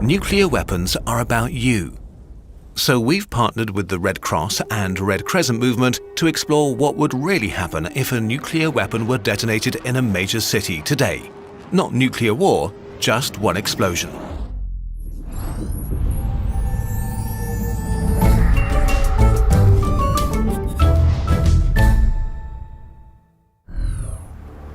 nuclear weapons are about you. So we've partnered with the Red Cross and Red Crescent movement to explore what would really happen if a nuclear weapon were detonated in a major city today. Not nuclear war, just one explosion.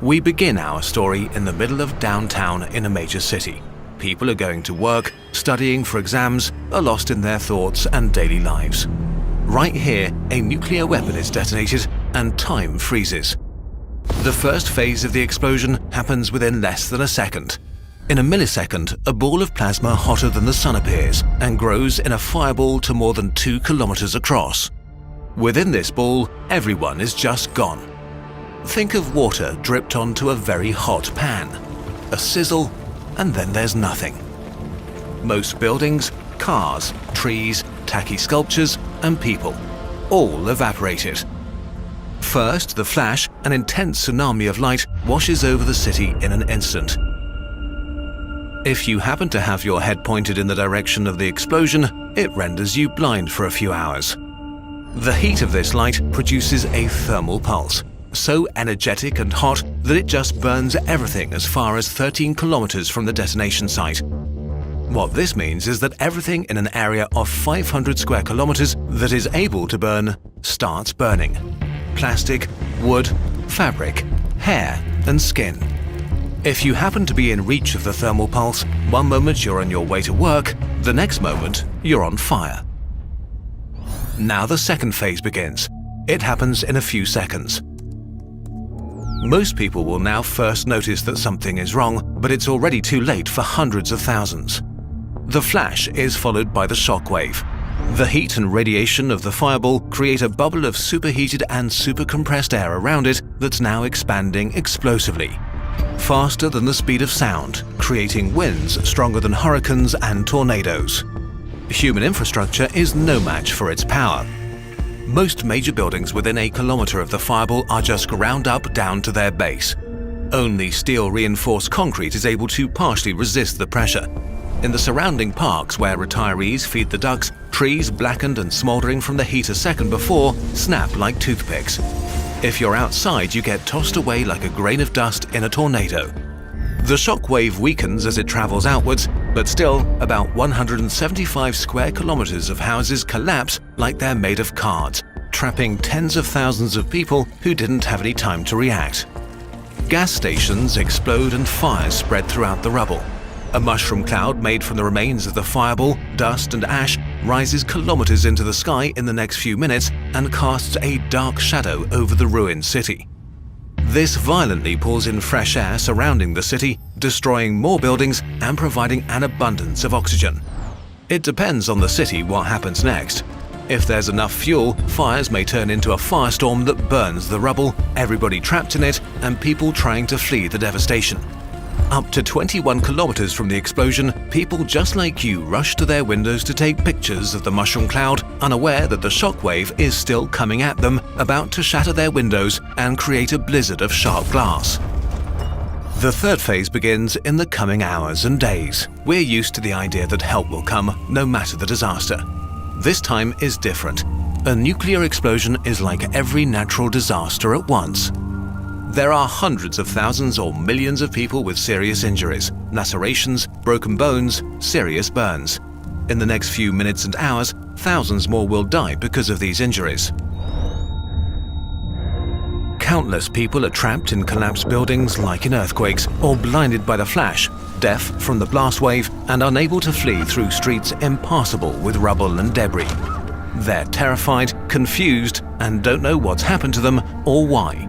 We begin our story in the middle of downtown in a major city. People are going to work, studying for exams, are lost in their thoughts and daily lives. Right here, a nuclear weapon is detonated and time freezes. The first phase of the explosion happens within less than a second. In a millisecond, a ball of plasma hotter than the sun appears and grows in a fireball to more than 2 kilometers across. Within this ball, everyone is just gone. Think of water dripped onto a very hot pan. A sizzle, and then there's nothing. Most buildings, cars, trees, tacky sculptures, and people, all evaporated. First, the flash, an intense tsunami of light, washes over the city in an instant. If you happen to have your head pointed in the direction of the explosion, it renders you blind for a few hours. The heat of this light produces a thermal pulse, so energetic and hot that it just burns everything as far as 13 kilometers from the detonation site. What this means is that everything in an area of 500 square kilometers that is able to burn starts burning. Plastic, wood, fabric, hair, and skin. If you happen to be in reach of the thermal pulse, one moment you're on your way to work, the next moment you're on fire. Now the second phase begins. It happens in a few seconds. Most people will now first notice that something is wrong, but it's already too late for hundreds of thousands. The flash is followed by the shockwave. The heat and radiation of the fireball create a bubble of superheated and supercompressed air around it that's now expanding explosively. Faster than the speed of sound, creating winds stronger than hurricanes and tornadoes. Human infrastructure is no match for its power. Most major buildings within a kilometer of the fireball are just ground up down to their base. Only steel-reinforced concrete is able to partially resist the pressure. In the surrounding parks where retirees feed the ducks, trees blackened and smoldering from the heat a second before snap like toothpicks. If you're outside, you get tossed away like a grain of dust in a tornado. The shockwave weakens as it travels outwards, but still, about 175 square kilometers of houses collapse like they're made of cards, trapping tens of thousands of people who didn't have any time to react. Gas stations explode and fires spread throughout the rubble. A mushroom cloud made from the remains of the fireball, dust and ash rises kilometers into the sky in the next few minutes and casts a dark shadow over the ruined city. This violently pulls in fresh air surrounding the city, destroying more buildings and providing an abundance of oxygen. It depends on the city what happens next. If there's enough fuel, fires may turn into a firestorm that burns the rubble, everybody trapped in it, and people trying to flee the devastation. Up to 21 kilometers from the explosion, people just like you rush to their windows to take pictures of the mushroom cloud, unaware that the shockwave is still coming at them, about to shatter their windows and create a blizzard of sharp glass. The third phase begins in the coming hours and days. We're used to the idea that help will come, no matter the disaster. This time is different. A nuclear explosion is like every natural disaster at once. There are hundreds of thousands or millions of people with serious injuries, lacerations, broken bones, serious burns. In the next few minutes and hours, thousands more will die because of these injuries. Countless people are trapped in collapsed buildings like in earthquakes, or blinded by the flash, deaf from the blast wave, and unable to flee through streets impassable with rubble and debris. They're terrified, confused, and don't know what's happened to them or why.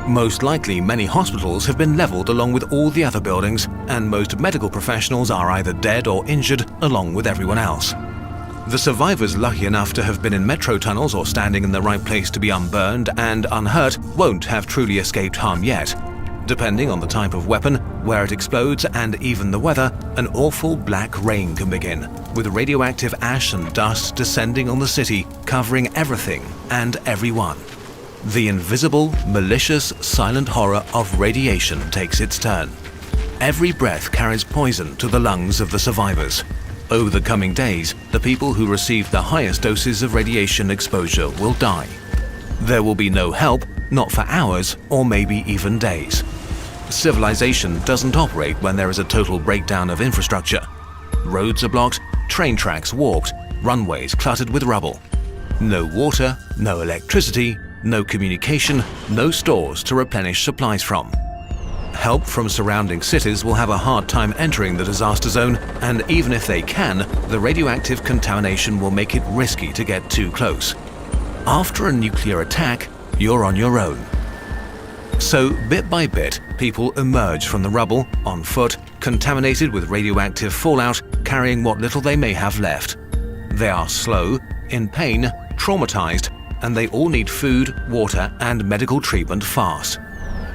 Most likely, many hospitals have been leveled along with all the other buildings, and most medical professionals are either dead or injured along with everyone else. The survivors lucky enough to have been in metro tunnels or standing in the right place to be unburned and unhurt won't have truly escaped harm yet. Depending on the type of weapon, where it explodes, and even the weather, an awful black rain can begin, with radioactive ash and dust descending on the city, covering everything and everyone. The invisible, malicious, silent horror of radiation takes its turn. Every breath carries poison to the lungs of the survivors. Over the coming days, the people who receive the highest doses of radiation exposure will die. There will be no help, not for hours or maybe even days. Civilization doesn't operate when there is a total breakdown of infrastructure. Roads are blocked, train tracks warped, runways cluttered with rubble. No water, no electricity, no communication, no stores to replenish supplies from. Help from surrounding cities will have a hard time entering the disaster zone, and even if they can, the radioactive contamination will make it risky to get too close. After a nuclear attack, you're on your own. So, bit by bit, people emerge from the rubble, on foot, contaminated with radioactive fallout, carrying what little they may have left. They are slow, in pain, traumatized, and they all need food, water, and medical treatment fast.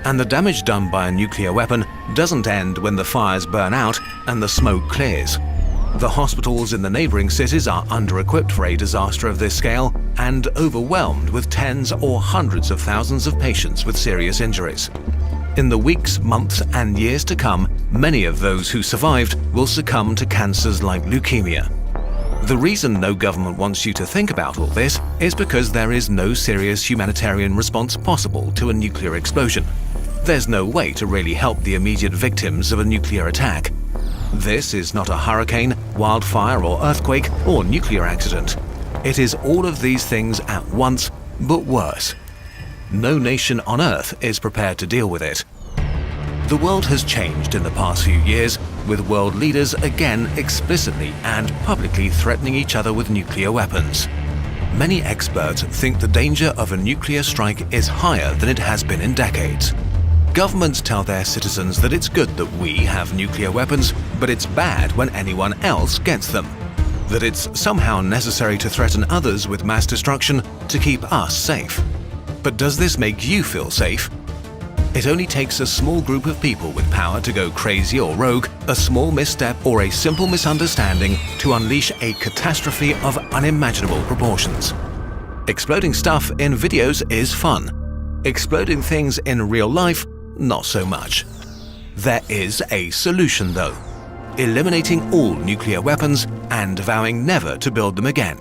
And the damage done by a nuclear weapon doesn't end when the fires burn out and the smoke clears. The hospitals in the neighboring cities are under-equipped for a disaster of this scale and overwhelmed with tens or hundreds of thousands of patients with serious injuries. In the weeks, months, and years to come, many of those who survived will succumb to cancers like leukemia. The reason no government wants you to think about all this is because there is no serious humanitarian response possible to a nuclear explosion. There's no way to really help the immediate victims of a nuclear attack. This is not a hurricane, wildfire, or earthquake, or nuclear accident. It is all of these things at once, but worse. No nation on Earth is prepared to deal with it. The world has changed in the past few years, with world leaders again explicitly and publicly threatening each other with nuclear weapons. Many experts think the danger of a nuclear strike is higher than it has been in decades. Governments tell their citizens that it's good that we have nuclear weapons, but it's bad when anyone else gets them. That it's somehow necessary to threaten others with mass destruction to keep us safe. But does this make you feel safe? It only takes a small group of people with power to go crazy or rogue, a small misstep or a simple misunderstanding to unleash a catastrophe of unimaginable proportions. Exploding stuff in videos is fun. Exploding things in real life, not so much. There is a solution though. Eliminating all nuclear weapons and vowing never to build them again.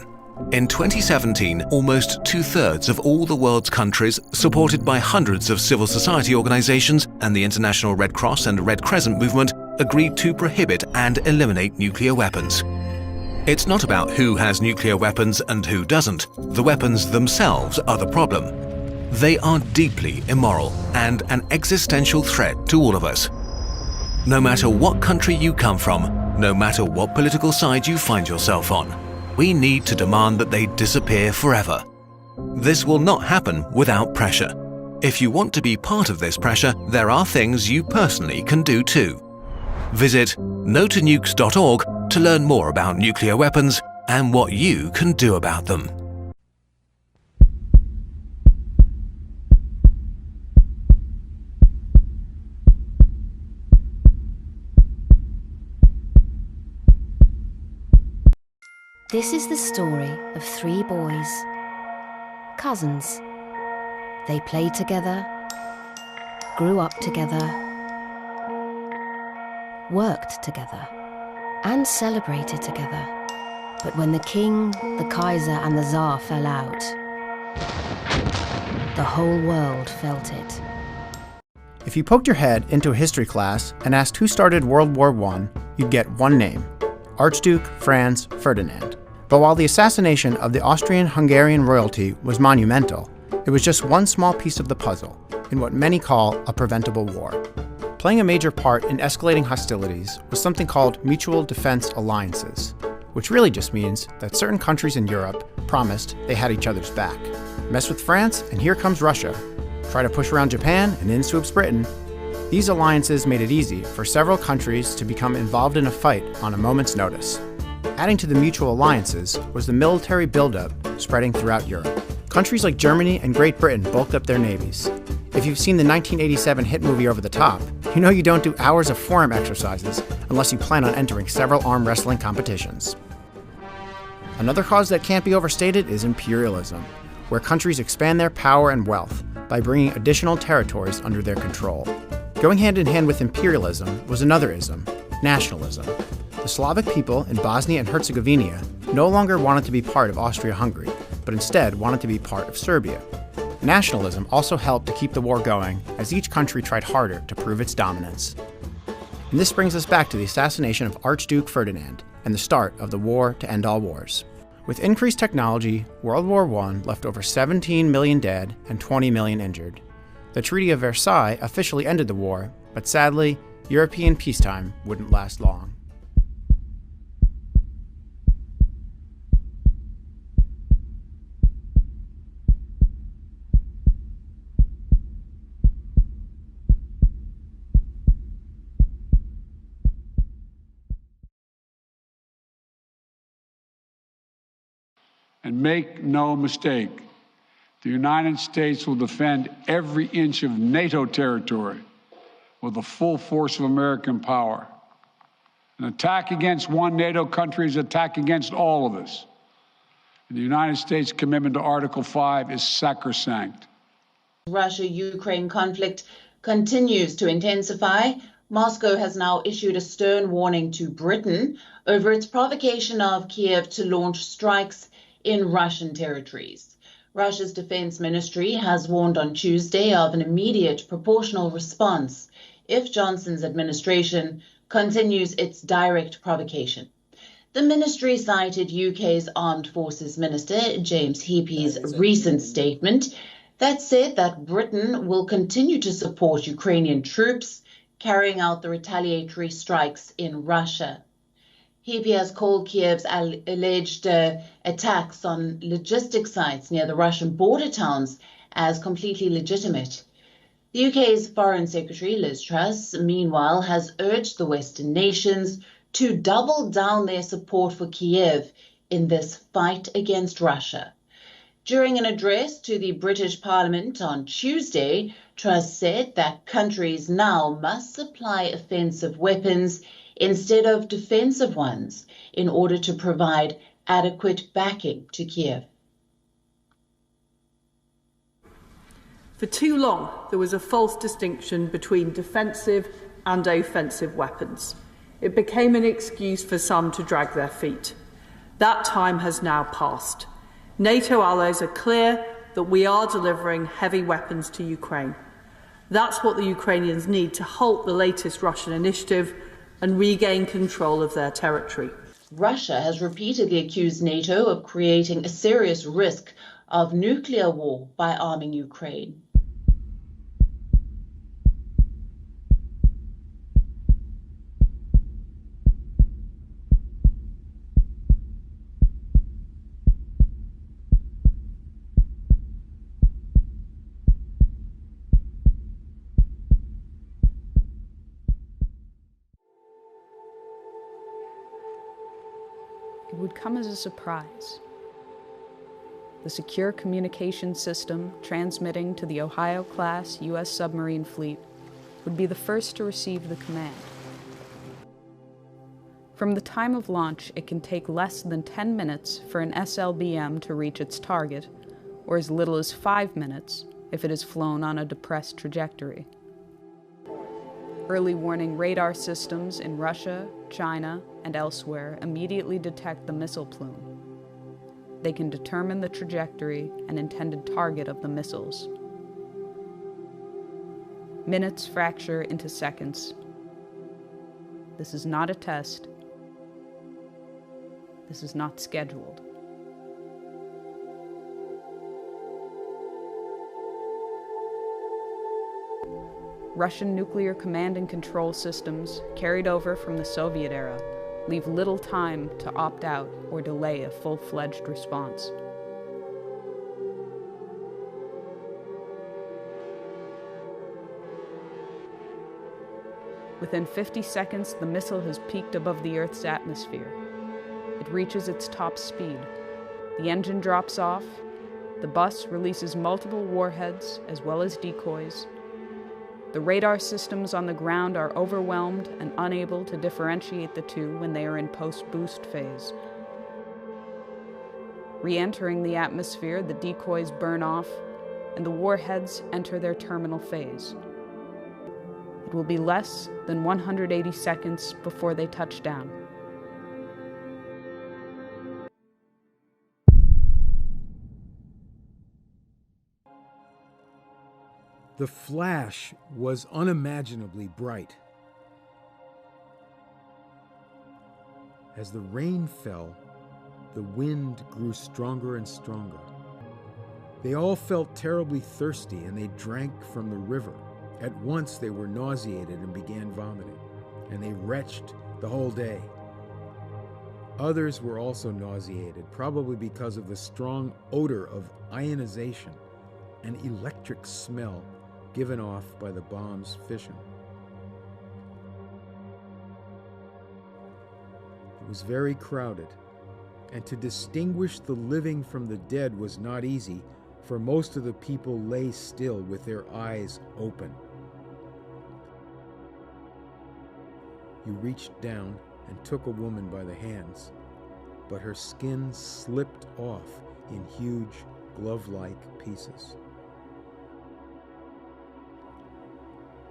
In 2017, almost 2/3 of all the world's countries, supported by hundreds of civil society organizations and the International Red Cross and Red Crescent movement, agreed to prohibit and eliminate nuclear weapons. It's not about who has nuclear weapons and who doesn't. The weapons themselves are the problem. They are deeply immoral and an existential threat to all of us. No matter what country you come from, no matter what political side you find yourself on, we need to demand that they disappear forever. This will not happen without pressure. If you want to be part of this pressure, there are things you personally can do too. Visit notonukes.org to learn more about nuclear weapons and what you can do about them. This is the story of 3 boys, cousins. They played together, grew up together, worked together, and celebrated together. But when the king, the Kaiser, and the Tsar fell out, the whole world felt it. If you poked your head into a history class and asked who started World War I, you'd get one name: Archduke Franz Ferdinand. But while the assassination of the Austrian-Hungarian royalty was monumental, it was just one small piece of the puzzle in what many call a preventable war. Playing a major part in escalating hostilities was something called mutual defense alliances, which really just means that certain countries in Europe promised they had each other's back. Mess with France, and here comes Russia. Try to push around Japan, and in swoops Britain. These alliances made it easy for several countries to become involved in a fight on a moment's notice. Adding to the mutual alliances was the military buildup spreading throughout Europe. Countries like Germany and Great Britain bulked up their navies. If you've seen the 1987 hit movie Over the Top, you know you don't do hours of forearm exercises unless you plan on entering several arm wrestling competitions. Another cause that can't be overstated is imperialism, where countries expand their power and wealth by bringing additional territories under their control. Going hand in hand with imperialism was another ism, nationalism. The Slavic people in Bosnia and Herzegovina no longer wanted to be part of Austria-Hungary, but instead wanted to be part of Serbia. Nationalism also helped to keep the war going as each country tried harder to prove its dominance. And this brings us back to the assassination of Archduke Ferdinand and the start of the war to end all wars. With increased technology, World War I left over 17 million dead and 20 million injured. The Treaty of Versailles officially ended the war, but sadly, European peacetime wouldn't last long. And make no mistake, the United States will defend every inch of NATO territory with the full force of American power. An attack against one NATO country is an attack against all of us. And the United States' commitment to Article 5 is sacrosanct. Russia-Ukraine conflict continues to intensify. Moscow has now issued a stern warning to Britain over its provocation of Kiev to launch strikes in Russian territories. Russia's defense ministry has warned on Tuesday of an immediate proportional response if Johnson's administration continues its direct provocation. The ministry cited UK's Armed Forces Minister James Heappey's recent statement that said that Britain will continue to support Ukrainian troops carrying out the retaliatory strikes in Russia. Heappey has called Kiev's alleged attacks on logistic sites near the Russian border towns as completely legitimate. The UK's Foreign Secretary Liz Truss, meanwhile, has urged the Western nations to double down their support for Kiev in this fight against Russia. During an address to the British Parliament on Tuesday, Truss said that countries now must supply offensive weapons instead of defensive ones in order to provide adequate backing to Kiev. For too long, there was a false distinction between defensive and offensive weapons. It became an excuse for some to drag their feet. That time has now passed. NATO allies are clear that we are delivering heavy weapons to Ukraine. That's what the Ukrainians need to halt the latest Russian initiative and regain control of their territory. Russia has repeatedly accused NATO of creating a serious risk of nuclear war by arming Ukraine. It would come as a surprise. The secure communication system transmitting to the Ohio-class U.S. submarine fleet would be the first to receive the command. From the time of launch, it can take less than 10 minutes for an SLBM to reach its target, or as little as 5 minutes if it is flown on a depressed trajectory. Early warning radar systems in Russia, China, and elsewhere immediately detect the missile plume. They can determine the trajectory and intended target of the missiles. Minutes fracture into seconds. This is not a test. This is not scheduled. Russian nuclear command and control systems, carried over from the Soviet era, leave little time to opt out or delay a full-fledged response. Within 50 seconds, the missile has peaked above the Earth's atmosphere. It reaches its top speed. The engine drops off. The bus releases multiple warheads as well as decoys. The radar systems on the ground are overwhelmed and unable to differentiate the two when they are in post-boost phase. Re-entering the atmosphere, the decoys burn off, and the warheads enter their terminal phase. it will be less than 180 seconds before they touch down. The flash was unimaginably bright. As the rain fell, the wind grew stronger and stronger. They all felt terribly thirsty, and they drank from the river. At once they were nauseated and began vomiting, and they retched the whole day. Others were also nauseated, probably because of the strong odor of ionization and electric smell given off by the bomb's fission. It was very crowded, and to distinguish the living from the dead was not easy, for most of the people lay still with their eyes open. You reached down and took a woman by the hands, but her skin slipped off in huge glove-like pieces.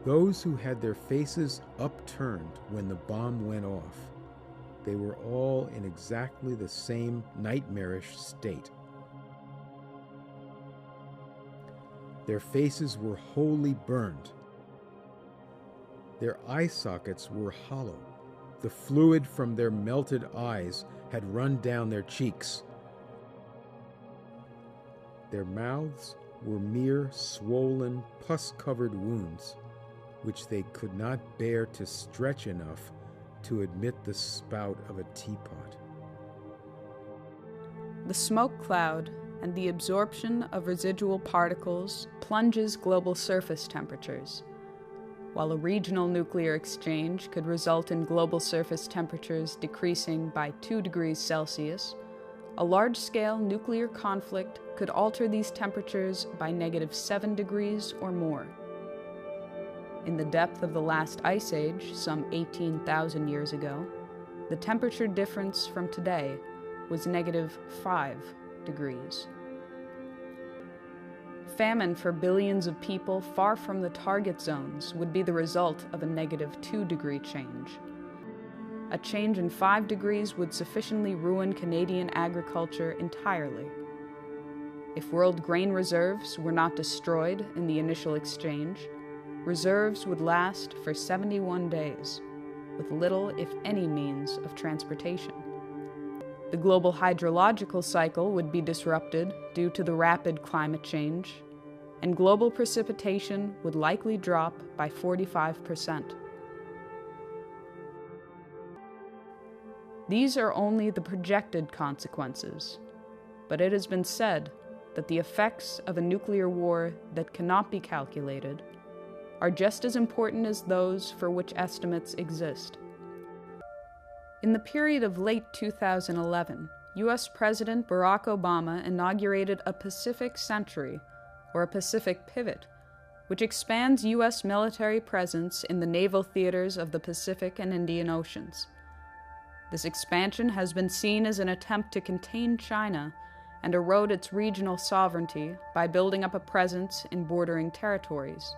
Those who had their faces upturned when the bomb went off, they were all in exactly the same nightmarish state. Their faces were wholly burned. Their eye sockets were hollow. The fluid from their melted eyes had run down their cheeks. Their mouths were mere swollen, pus-covered wounds, which they could not bear to stretch enough to admit the spout of a teapot. The smoke cloud and the absorption of residual particles plunges global surface temperatures. While a regional nuclear exchange could result in global surface temperatures decreasing by 2 degrees Celsius, a large-scale nuclear conflict could alter these temperatures by -7 degrees or more. In the depth of the last ice age, some 18,000 years ago, the temperature difference from today was -5 degrees. Famine for billions of people far from the target zones would be the result of a -2 degree change. A change in 5 degrees would sufficiently ruin Canadian agriculture entirely. If world grain reserves were not destroyed in the initial exchange, reserves would last for 71 days, with little, if any, means of transportation. The global hydrological cycle would be disrupted due to the rapid climate change, and global precipitation would likely drop by 45%. These are only the projected consequences, but it has been said that the effects of a nuclear war that cannot be calculated are just as important as those for which estimates exist. In the period of late 2011, U.S. President Barack Obama inaugurated a Pacific Century, or a Pacific Pivot, which expands U.S. military presence in the naval theaters of the Pacific and Indian Oceans. This expansion has been seen as an attempt to contain China and erode its regional sovereignty by building up a presence in bordering territories.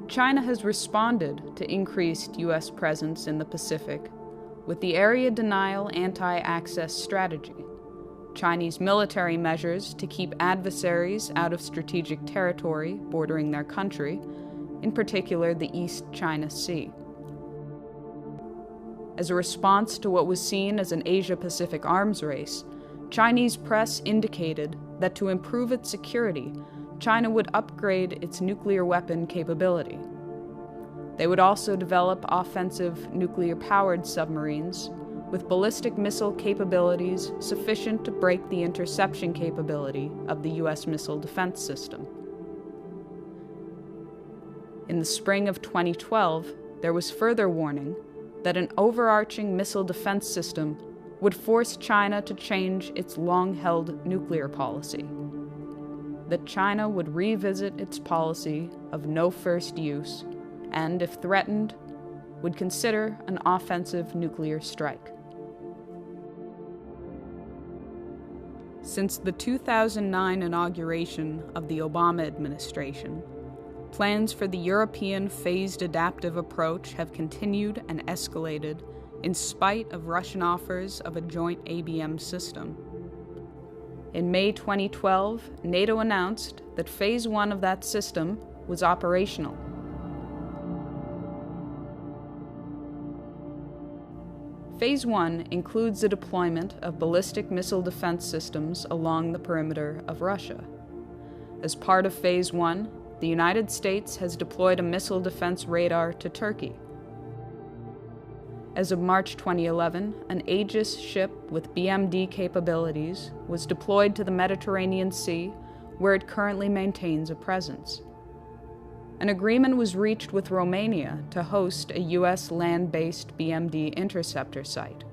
China has responded to increased U.S. presence in the Pacific with the Area Denial Anti-Access Strategy, Chinese military measures to keep adversaries out of strategic territory bordering their country, in particular the East China Sea. As a response to what was seen as an Asia-Pacific arms race, Chinese press indicated that to improve its security, China would upgrade its nuclear weapon capability. They would also develop offensive nuclear-powered submarines with ballistic missile capabilities sufficient to break the interception capability of the U.S. missile defense system. In the spring of 2012, there was further warning that an overarching missile defense system would force China to change its long-held nuclear policy. That China would revisit its policy of no first use and, if threatened, would consider an offensive nuclear strike. Since the 2009 inauguration of the Obama administration, plans for the European phased adaptive approach have continued and escalated in spite of Russian offers of a joint ABM system. In May 2012, NATO announced that Phase 1 of that system was operational. Phase 1 includes the deployment of ballistic missile defense systems along the perimeter of Russia. As part of Phase 1, the United States has deployed a missile defense radar to Turkey. As of March 2011, an Aegis ship with BMD capabilities was deployed to the Mediterranean Sea, where it currently maintains a presence. An agreement was reached with Romania to host a U.S. land-based BMD interceptor site.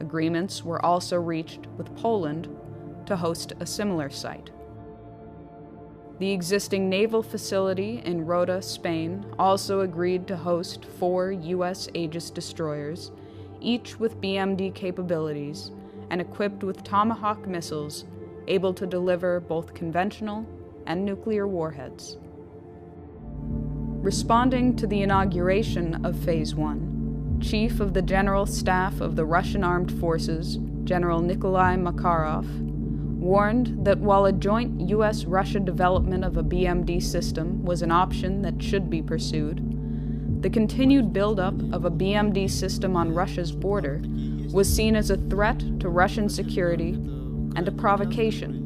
Agreements were also reached with Poland to host a similar site. The existing naval facility in Rota, Spain, also agreed to host 4 U.S. Aegis destroyers, each with BMD capabilities and equipped with Tomahawk missiles able to deliver both conventional and nuclear warheads. Responding to the inauguration of Phase 1, Chief of the General Staff of the Russian Armed Forces, General Nikolai Makarov, warned that while a joint U.S.-Russia development of a BMD system was an option that should be pursued, the continued buildup of a BMD system on Russia's border was seen as a threat to Russian security and a provocation.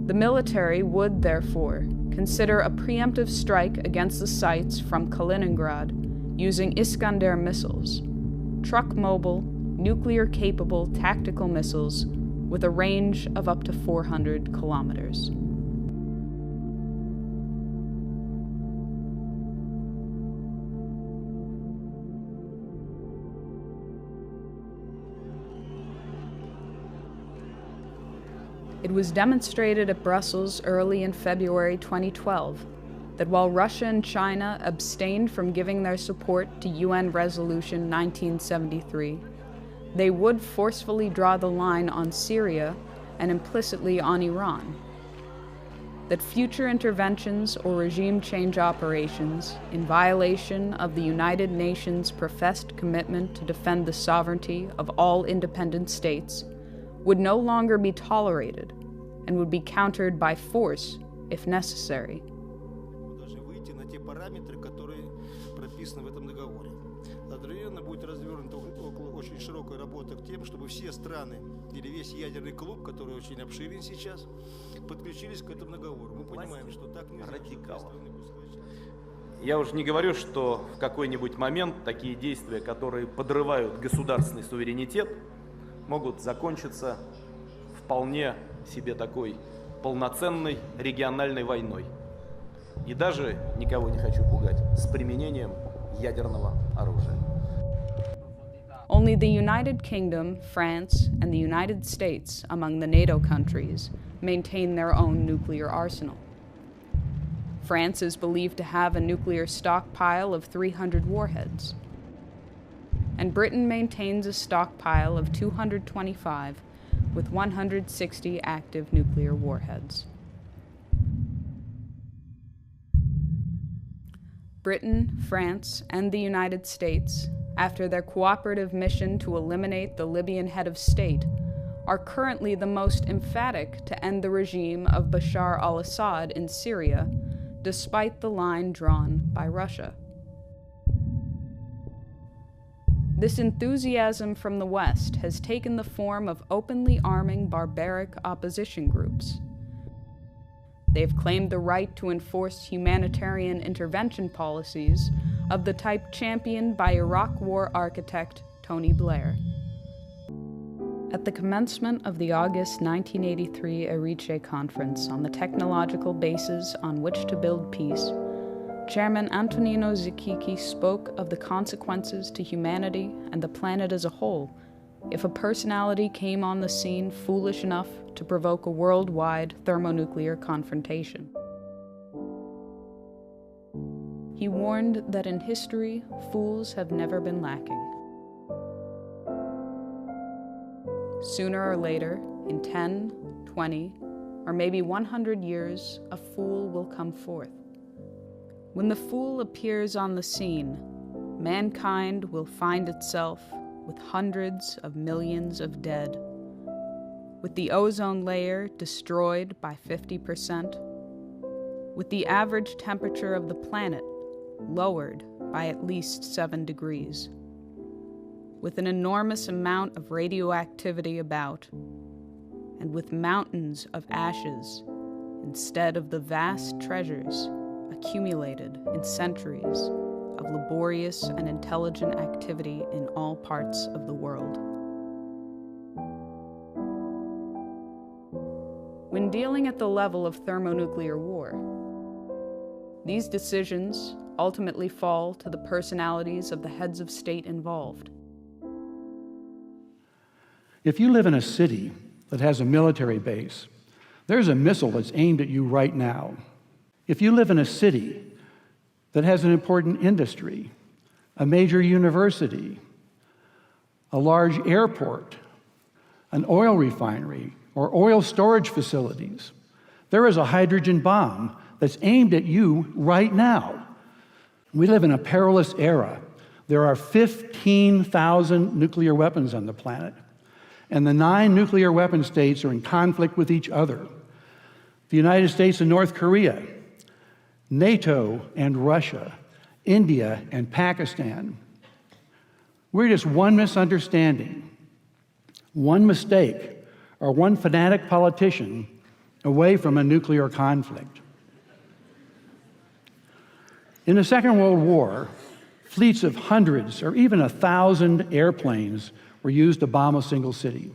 The military would, therefore, consider a preemptive strike against the sites from Kaliningrad using Iskander missiles, truck-mobile, nuclear-capable tactical missiles with a range of up to 400 kilometers. It was demonstrated at Brussels early in February 2012 that while Russia and China abstained from giving their support to UN Resolution 1973, they would forcefully draw the line on Syria and implicitly on Iran. That future interventions or regime change operations in violation of the United Nations' professed commitment to defend the sovereignty of all independent states would no longer be tolerated and would be countered by force if necessary. Будет развернута очень широкая работа к тем, чтобы все страны или весь ядерный клуб, который очень обширен сейчас, подключились к этому договору. Мы понимаем, что так нельзя. Я уже не говорю, что в какой-нибудь момент такие действия, которые подрывают государственный суверенитет, могут закончиться вполне себе такой полноценной региональной войной. И даже, никого не хочу пугать, с применением ядерного оружия. Only the United Kingdom, France, and the United States, among the NATO countries, maintain their own nuclear arsenal. France is believed to have a nuclear stockpile of 300 warheads. And Britain maintains a stockpile of 225 with 160 active nuclear warheads. Britain, France, and the United States, after their cooperative mission to eliminate the Libyan head of state, are currently the most emphatic to end the regime of Bashar al-Assad in Syria, despite the line drawn by Russia. This enthusiasm from the West has taken the form of openly arming barbaric opposition groups. They have claimed the right to enforce humanitarian intervention policies of the type championed by Iraq War architect Tony Blair. At the commencement of the August 1983 Erice Conference on the technological basis on which to build peace, Chairman Antonino Zikiki spoke of the consequences to humanity and the planet as a whole if a personality came on the scene foolish enough to provoke a worldwide thermonuclear confrontation. He warned that in history, fools have never been lacking. Sooner or later, in 10, 20, or maybe 100 years, a fool will come forth. When the fool appears on the scene, mankind will find itself with hundreds of millions of dead, with the ozone layer destroyed by 50%, with the average temperature of the planet lowered by at least 7 degrees, with an enormous amount of radioactivity about, and with mountains of ashes instead of the vast treasures accumulated in centuries of laborious and intelligent activity in all parts of the world. When dealing at the level of thermonuclear war, these decisions ultimately fall to the personalities of the heads of state involved. If you live in a city that has a military base, there's a missile that's aimed at you right now. If you live in a city that has an important industry, a major university, a large airport, an oil refinery, or oil storage facilities, there is a hydrogen bomb that's aimed at you right now. We live in a perilous era. There are 15,000 nuclear weapons on the planet, and the 9 nuclear weapon states are in conflict with each other. The United States and North Korea, NATO and Russia, India and Pakistan. We're just one misunderstanding, one mistake, or one fanatic politician away from a nuclear conflict. In the Second World War, fleets of hundreds or even 1,000 airplanes were used to bomb a single city.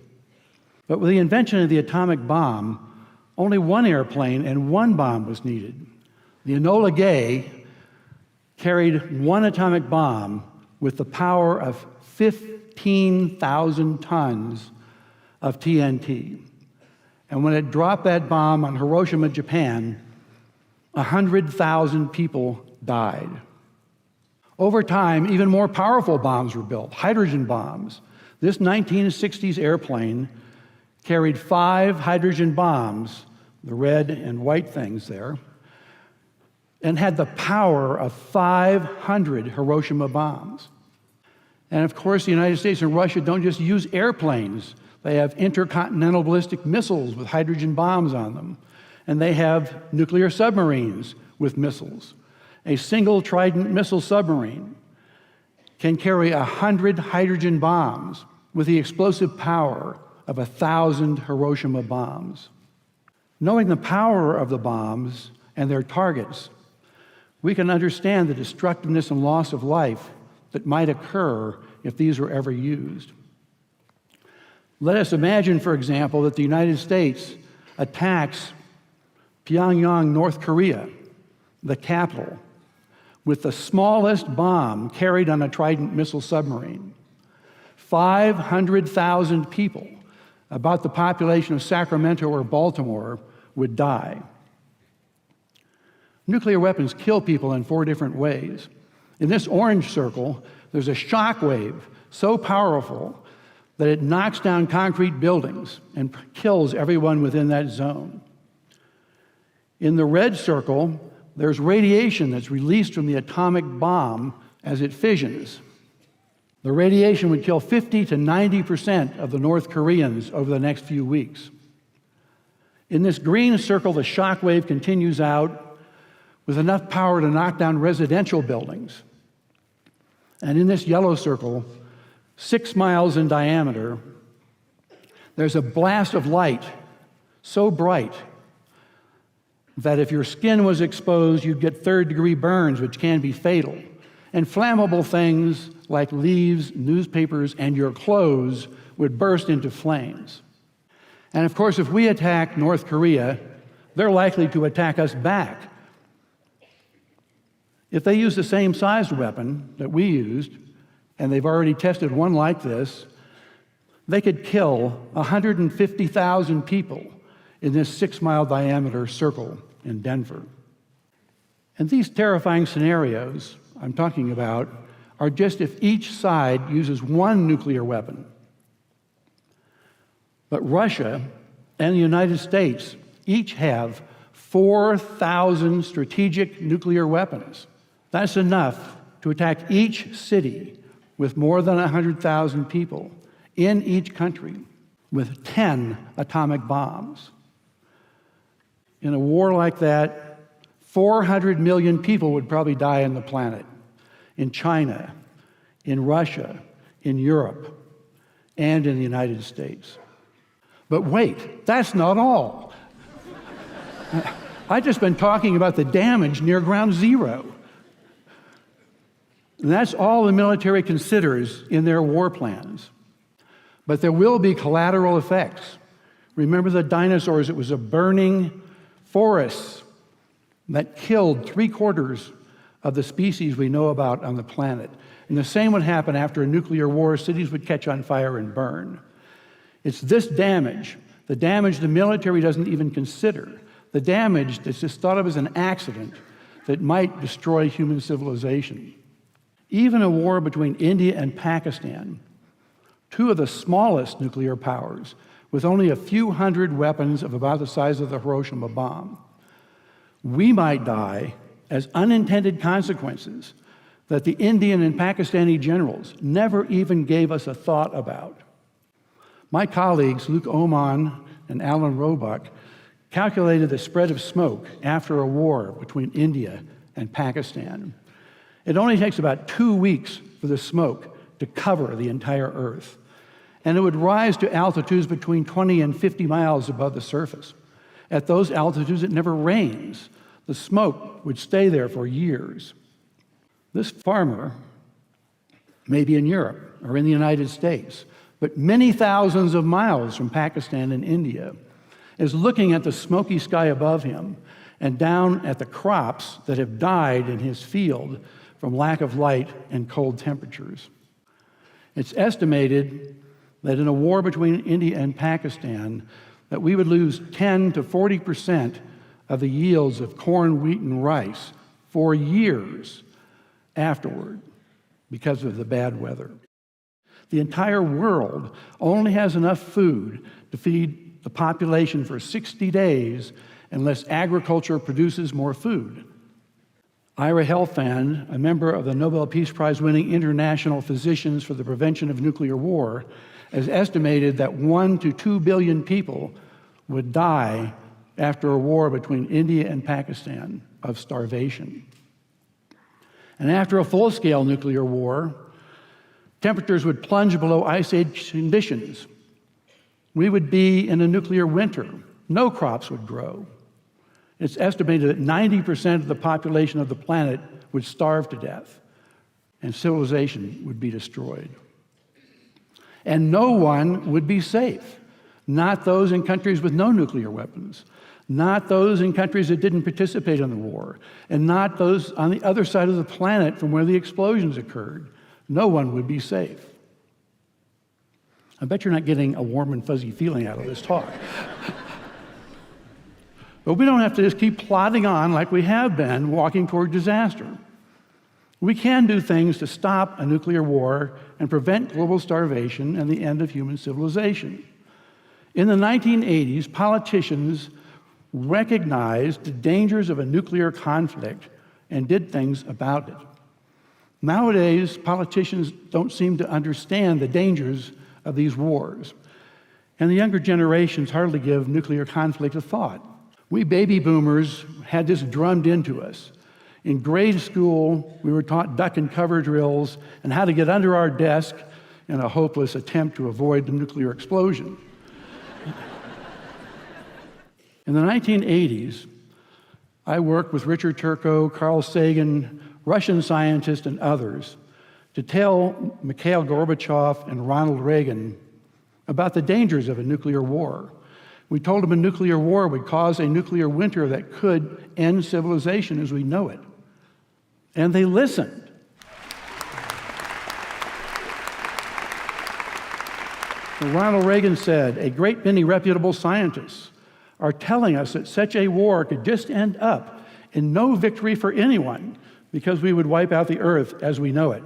But with the invention of the atomic bomb, only one airplane and one bomb was needed. The Enola Gay carried one atomic bomb with the power of 15,000 tons of TNT. And when it dropped that bomb on Hiroshima, Japan, 100,000 people died. Over time, even more powerful bombs were built, hydrogen bombs. This 1960s airplane carried 5 hydrogen bombs, the red and white things there, and had the power of 500 Hiroshima bombs. And of course, the United States and Russia don't just use airplanes. They have intercontinental ballistic missiles with hydrogen bombs on them. And they have nuclear submarines with missiles. A single Trident missile submarine can carry 100 hydrogen bombs with the explosive power of 1,000 Hiroshima bombs. Knowing the power of the bombs and their targets, we can understand the destructiveness and loss of life that might occur if these were ever used. Let us imagine, for example, that the United States attacks Pyongyang, North Korea, the capital, with the smallest bomb carried on a Trident missile submarine. 500,000 people, about the population of Sacramento or Baltimore, would die. Nuclear weapons kill people in 4 different ways. In this orange circle, there's a shock wave so powerful that it knocks down concrete buildings and kills everyone within that zone. In the red circle, there's radiation that's released from the atomic bomb as it fissions. The radiation would kill 50 to 90% of the North Koreans over the next few weeks. In this green circle, the shock wave continues out with enough power to knock down residential buildings. And in this yellow circle, 6 miles in diameter, there's a blast of light so bright that if your skin was exposed, you'd get 3rd-degree burns, which can be fatal. And flammable things like leaves, newspapers, and your clothes would burst into flames. And of course, if we attack North Korea, they're likely to attack us back. If they use the same sized weapon that we used, and they've already tested one like this, they could kill 150,000 people in this 6-mile diameter circle in Denver. And these terrifying scenarios I'm talking about are just if each side uses one nuclear weapon. But Russia and the United States each have 4,000 strategic nuclear weapons. That's enough to attack each city with more than 100,000 people in each country with 10 atomic bombs. In a war like that, 400 million people would probably die on the planet, in China, in Russia, in Europe, and in the United States. But wait, that's not all. I've just been talking about the damage near ground zero. And that's all the military considers in their war plans. But there will be collateral effects. Remember the dinosaurs? It was a burning forest that killed 3/4 of the species we know about on the planet. And the same would happen after a nuclear war. Cities would catch on fire and burn. It's this damage, the damage the military doesn't even consider, the damage that's just thought of as an accident that might destroy human civilization. Even a war between India and Pakistan, two of the smallest nuclear powers, with only a few hundred weapons of about the size of the Hiroshima bomb, we might die as unintended consequences that the Indian and Pakistani generals never even gave us a thought about. My colleagues, Luke Oman and Alan Roebuck, calculated the spread of smoke after a war between India and Pakistan. It only takes about 2 weeks for the smoke to cover the entire Earth. And it would rise to altitudes between 20 and 50 miles above the surface. At those altitudes, it never rains. The smoke would stay there for years. This farmer may be in Europe or in the United States, but many thousands of miles from Pakistan and India, is looking at the smoky sky above him and down at the crops that have died in his field from lack of light and cold temperatures. It's estimated that in a war between India and Pakistan, that we would lose 10 to 40% of the yields of corn, wheat, and rice for years afterward because of the bad weather. The entire world only has enough food to feed the population for 60 days unless agriculture produces more food. Ira Helfand, a member of the Nobel Peace Prize-winning International Physicians for the Prevention of Nuclear War, has estimated that 1 to 2 billion people would die after a war between India and Pakistan of starvation. And after a full-scale nuclear war, temperatures would plunge below ice age conditions. We would be in a nuclear winter. No crops would grow. It's estimated that 90% of the population of the planet would starve to death, and civilization would be destroyed. And no one would be safe. Not those in countries with no nuclear weapons, not those in countries that didn't participate in the war, and not those on the other side of the planet from where the explosions occurred. No one would be safe. I bet you're not getting a warm and fuzzy feeling out of this talk. But we don't have to just keep plodding on like we have been, walking toward disaster. We can do things to stop a nuclear war and prevent global starvation and the end of human civilization. In the 1980s, politicians recognized the dangers of a nuclear conflict and did things about it. Nowadays, politicians don't seem to understand the dangers of these wars, and the younger generations hardly give nuclear conflict a thought. We baby boomers had this drummed into us. In grade school, we were taught duck and cover drills and how to get under our desk in a hopeless attempt to avoid the nuclear explosion. In the 1980s, I worked with Richard Turco, Carl Sagan, Russian scientists, and others to tell Mikhail Gorbachev and Ronald Reagan about the dangers of a nuclear war. We told them a nuclear war would cause a nuclear winter that could end civilization as we know it. And they listened. And Ronald Reagan said, a great many reputable scientists are telling us that such a war could just end up in no victory for anyone because we would wipe out the earth as we know it.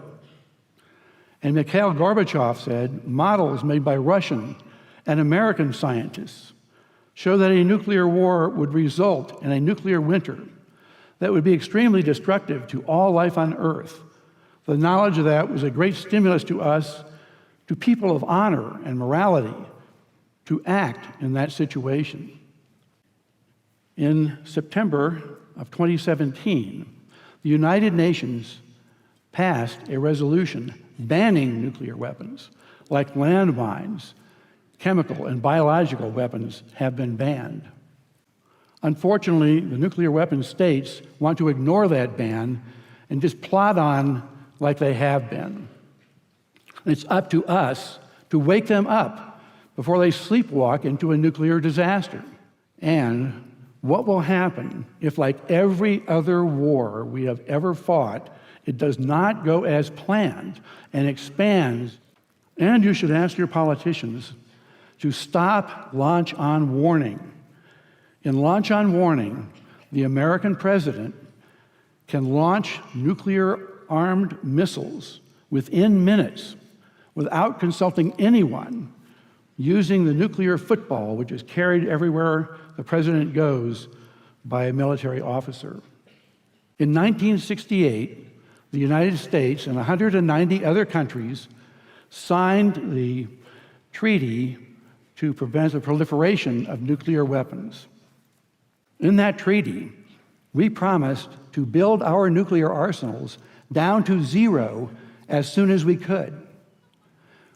And Mikhail Gorbachev said, models made by Russian and American scientists show that a nuclear war would result in a nuclear winter that would be extremely destructive to all life on Earth. The knowledge of that was a great stimulus to us, to people of honor and morality, to act in that situation. In September of 2017, the United Nations passed a resolution banning nuclear weapons, like landmines. Chemical and biological weapons have been banned. Unfortunately, the nuclear weapons states want to ignore that ban and just plod on like they have been. It's up to us to wake them up before they sleepwalk into a nuclear disaster. And what will happen if, like every other war we have ever fought, it does not go as planned and expands? And you should ask your politicians to stop launch on warning. In launch on warning, the American president can launch nuclear-armed missiles within minutes without consulting anyone, using the nuclear football, which is carried everywhere the president goes by a military officer. In 1968, the United States and 190 other countries signed the treaty to prevent the proliferation of nuclear weapons. In that treaty, we promised to build our nuclear arsenals down to zero as soon as we could.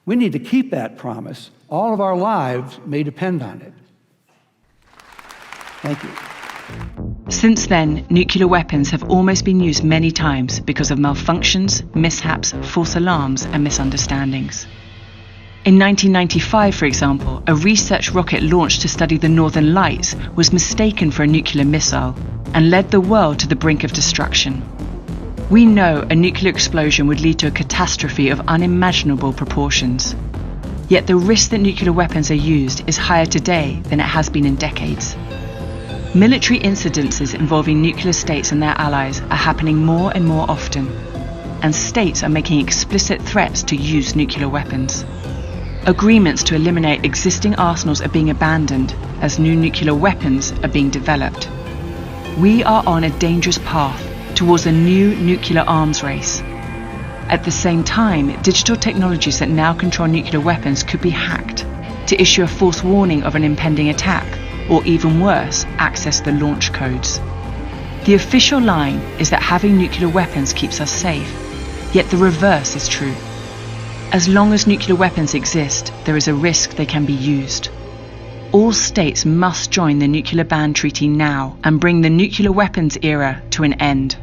We need to keep that promise. All of our lives may depend on it. Thank you. Since then, nuclear weapons have almost been used many times because of malfunctions, mishaps, false alarms, and misunderstandings. In 1995, for example, a research rocket launched to study the Northern Lights was mistaken for a nuclear missile and led the world to the brink of destruction. We know a nuclear explosion would lead to a catastrophe of unimaginable proportions. Yet the risk that nuclear weapons are used is higher today than it has been in decades. Military incidences involving nuclear states and their allies are happening more and more often, and states are making explicit threats to use nuclear weapons. Agreements to eliminate existing arsenals are being abandoned as new nuclear weapons are being developed. We are on a dangerous path towards a new nuclear arms race. At the same time, digital technologies that now control nuclear weapons could be hacked to issue a false warning of an impending attack, or even worse, access the launch codes. The official line is that having nuclear weapons keeps us safe, yet the reverse is true. As long as nuclear weapons exist, there is a risk they can be used. All states must join the Nuclear Ban Treaty now and bring the nuclear weapons era to an end.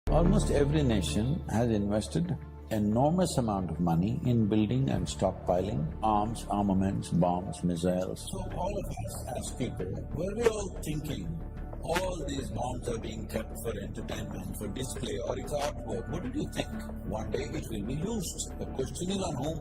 Almost every nation has invested enormous amount of money in building and stockpiling arms, armaments, bombs, missiles. So all of us as people, were we all thinking all these bombs are being kept for entertainment, for display, or it's artwork? What did you think? One day it will be used. The question is on whom?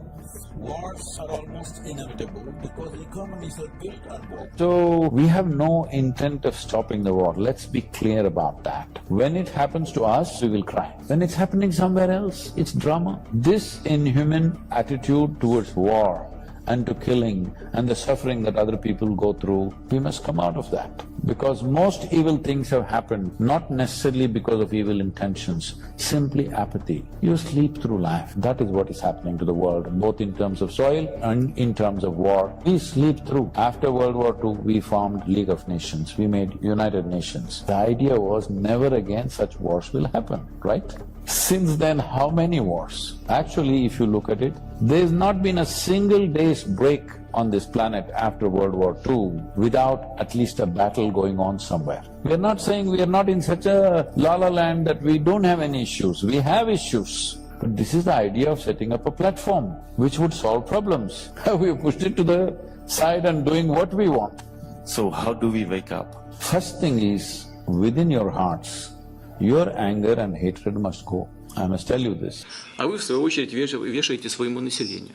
Wars are almost inevitable because economies are built on war. So we have no intent of stopping the war. Let's be clear about that. When it happens to us, we will cry. When it's happening somewhere else, it's drama. This inhuman attitude towards war and to killing and the suffering that other people go through, we must come out of that. Because most evil things have happened not necessarily because of evil intentions, simply apathy. You sleep through life. That is what is happening to the world, both in terms of soil and in terms of war. We sleep through. After World War II, we formed League of Nations. We made United Nations. The idea was never again such wars will happen, right? Since then, how many wars? Actually, if you look at it, there's not been a single day's break on this planet after World War II without at least a battle going on somewhere. We are not saying we are not in such a la-la land that we don't have any issues. We have issues. But this is the idea of setting up a platform which would solve problems. We pushed it to the side and doing what we want. So how do we wake up? First thing is, within your hearts, your anger and hatred must go. I must tell you this. А вы, в свою очередь, вешаете своему населению.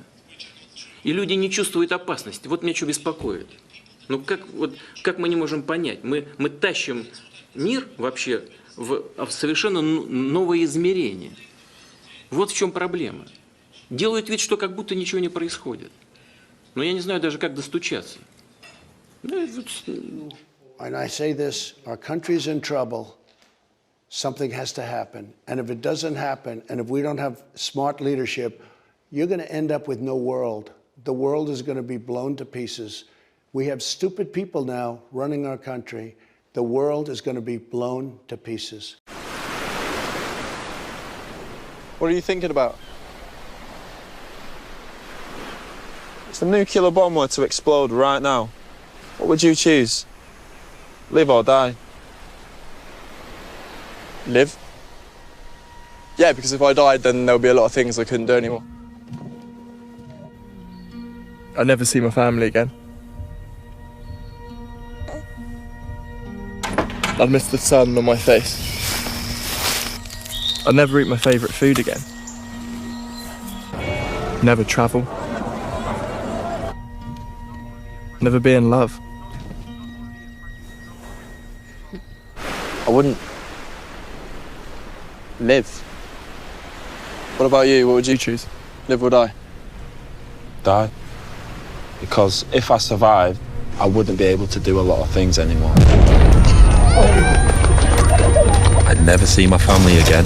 И люди не чувствуют опасности. Вот меня что беспокоит. Ну как мы не можем понять? Мы тащим мир вообще в совершенно новое измерение. Вот в чем проблема. Делают вид, что как будто ничего не происходит. Но я не знаю даже, как достучаться. And I say this, our country's in trouble. Something has to happen. And if it doesn't happen, and if we don't have smart leadership, you're going to end up with no world. The world is going to be blown to pieces. We have stupid people now running our country. The world is going to be blown to pieces. What are you thinking about? If the nuclear bomb were to explode right now, what would you choose? Live or die? Live? Yeah, because if I died, then there would be a lot of things I couldn't do anymore. I'd never see my family again. I'd miss the sun on my face. I'd never eat my favourite food again. Never travel. Never be in love. I wouldn't live. What about you? What would you choose? Live or die? Die. Because if I survived, I wouldn't be able to do a lot of things anymore. I'd never see my family again.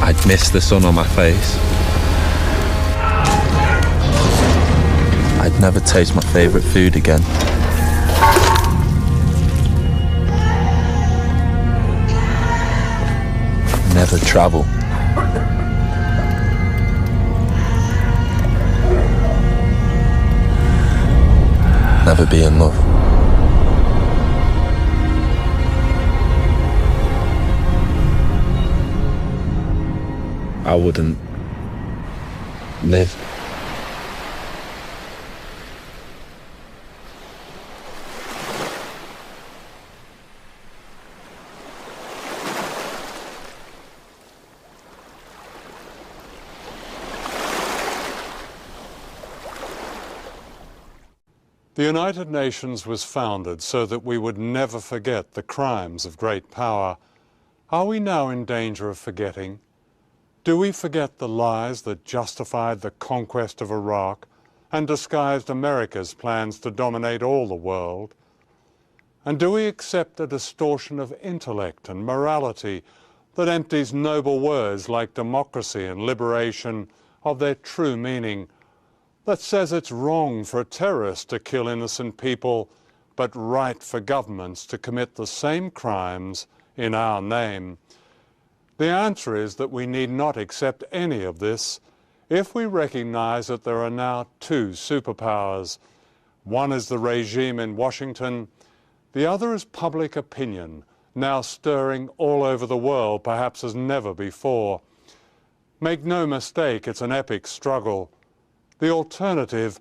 I'd miss the sun on my face. I'd never taste my favourite food again. Never travel. Never be in love. I wouldn't live. The United Nations was founded so that we would never forget the crimes of great power. Are we now in danger of forgetting? Do we forget the lies that justified the conquest of Iraq and disguised America's plans to dominate all the world? And do we accept a distortion of intellect and morality that empties noble words like democracy and liberation of their true meaning, that says it's wrong for a terrorist to kill innocent people, but right for governments to commit the same crimes in our name? The answer is that we need not accept any of this if we recognize that there are now two superpowers. One is the regime in Washington, the other is public opinion, now stirring all over the world, perhaps as never before. Make no mistake, it's an epic struggle. The alternative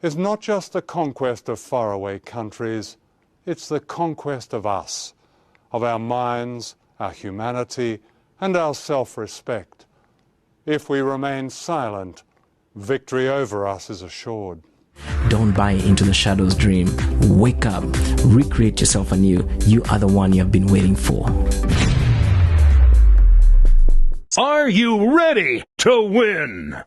is not just the conquest of faraway countries, it's the conquest of us, of our minds, our humanity, and our self-respect. If we remain silent, victory over us is assured. Don't buy into the shadow's dream. Wake up, recreate yourself anew. You are the one you have been waiting for. Are you ready to win?